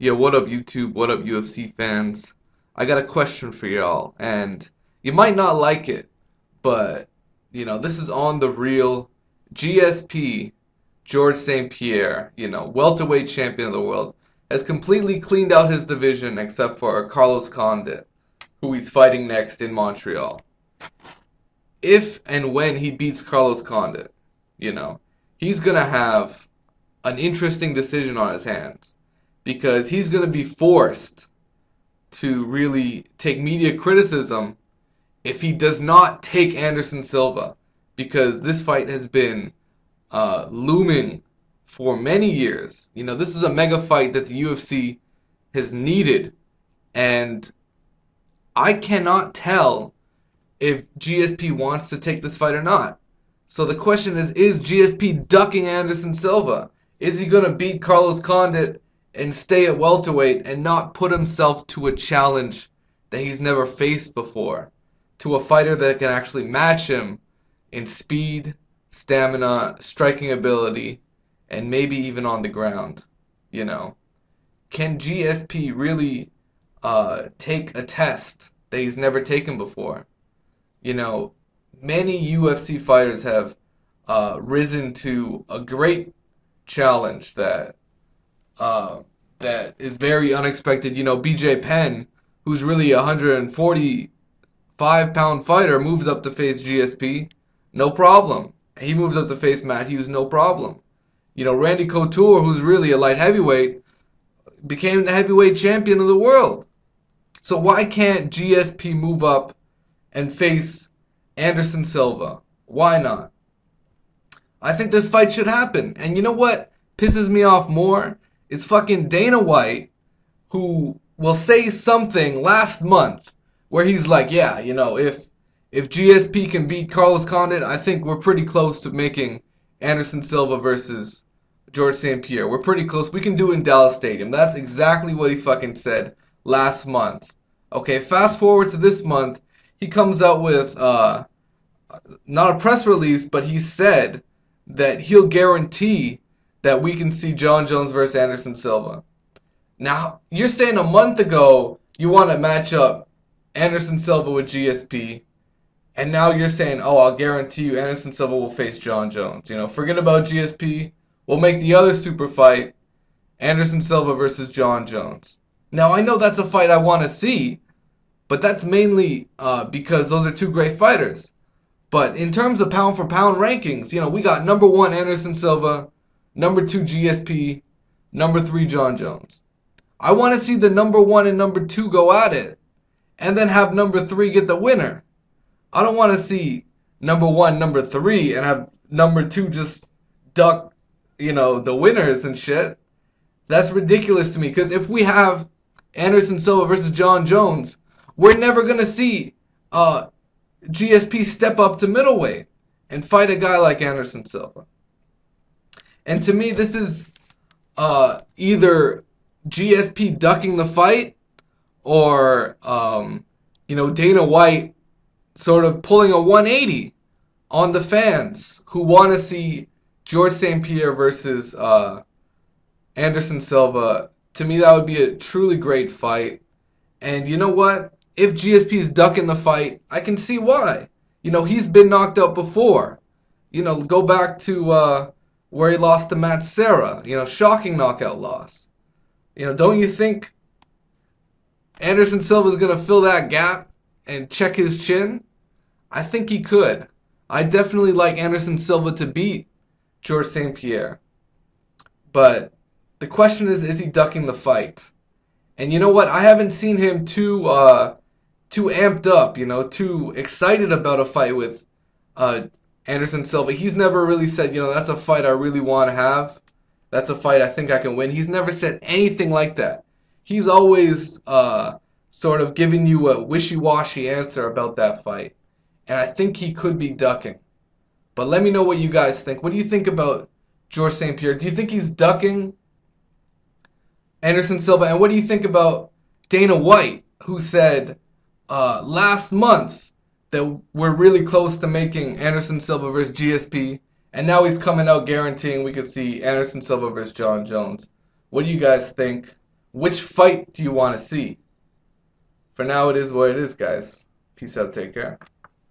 Yo, what up YouTube? What up UFC fans? I got a question for y'all, and you might not like it, but this is on the real. GSP, George St. Pierre, welterweight champion of the world, has completely cleaned out his division except for Carlos Condit, who he's fighting next in Montreal. If and when he beats Carlos Condit, he's gonna have an interesting decision on his hands because he's going to be forced to really take media criticism if he does not take Anderson Silva, because this fight has been looming for many years. This is a mega fight that the UFC has needed, and I cannot tell if GSP wants to take this fight or not. So the question is GSP ducking Anderson Silva? Is he going to beat Carlos Condit and stay at welterweight and not put himself to a challenge that he's never faced before? To a fighter that can actually match him in speed, stamina, striking ability, and maybe even on the ground. Can GSP really take a test that he's never taken before? Many UFC fighters have risen to a great challenge that is very unexpected. BJ Penn, who's really a 145-pound fighter, moved up to face GSP, no problem. He moved up to face Matt Hughes, no problem. Randy Couture, who's really a light heavyweight, became the heavyweight champion of the world. So why can't GSP move up and face Anderson Silva? Why not? I think this fight should happen. And you know what pisses me off more? Is fucking Dana White, who will say something last month where he's like, yeah, if GSP can beat Carlos Condit, I think we're pretty close to making Anderson Silva versus George St. Pierre. We're pretty close. We can do it in Dallas Stadium. That's exactly what he fucking said last month. Okay, fast forward to this month, he comes out with not a press release, but he said that he'll guarantee that we can see Jon Jones versus Anderson Silva. Now, you're saying a month ago you want to match up Anderson Silva with GSP, and now you're saying, oh, I'll guarantee you Anderson Silva will face Jon Jones. Forget about GSP. We'll make the other super fight, Anderson Silva versus Jon Jones. Now, I know that's a fight I want to see, but that's mainly because those are two great fighters. But in terms of pound-for-pound rankings, we got number 1 Anderson Silva, number 2 GSP, number 3 Jon Jones. I want to see the number 1 and number 2 go at it, and then have number 3 get the winner. I don't want to see number 1, number 3, and have number 2 just duck, the winners and shit. That's ridiculous to me, because if we have Anderson Silva versus Jon Jones, we're never going to see GSP step up to middleweight and fight a guy like Anderson Silva. And to me, this is either GSP ducking the fight or, Dana White sort of pulling a 180 on the fans who want to see George St. Pierre versus Anderson Silva. To me, that would be a truly great fight. And you know what? If GSP is ducking the fight, I can see why. He's been knocked out before. Go back to where he lost to Matt Serra. Shocking knockout loss. Don't you think Anderson Silva's going to fill that gap and check his chin? I think he could. I definitely like Anderson Silva to beat George St. Pierre. But the question is he ducking the fight? And you know what? I haven't seen him too amped up, too excited about a fight with Anderson Silva. He's never really said, that's a fight I really want to have. That's a fight I think I can win. He's never said anything like that. He's always sort of giving you a wishy-washy answer about that fight. And I think he could be ducking. But let me know what you guys think. What do you think about George St. Pierre? Do you think he's ducking Anderson Silva? And what do you think about Dana White, who said last month that we're really close to making Anderson Silva versus GSP, and now he's coming out guaranteeing we could see Anderson Silva versus Jon Jones? What do you guys think? Which fight do you want to see? For now, it is what it is, guys. Peace out. Take care.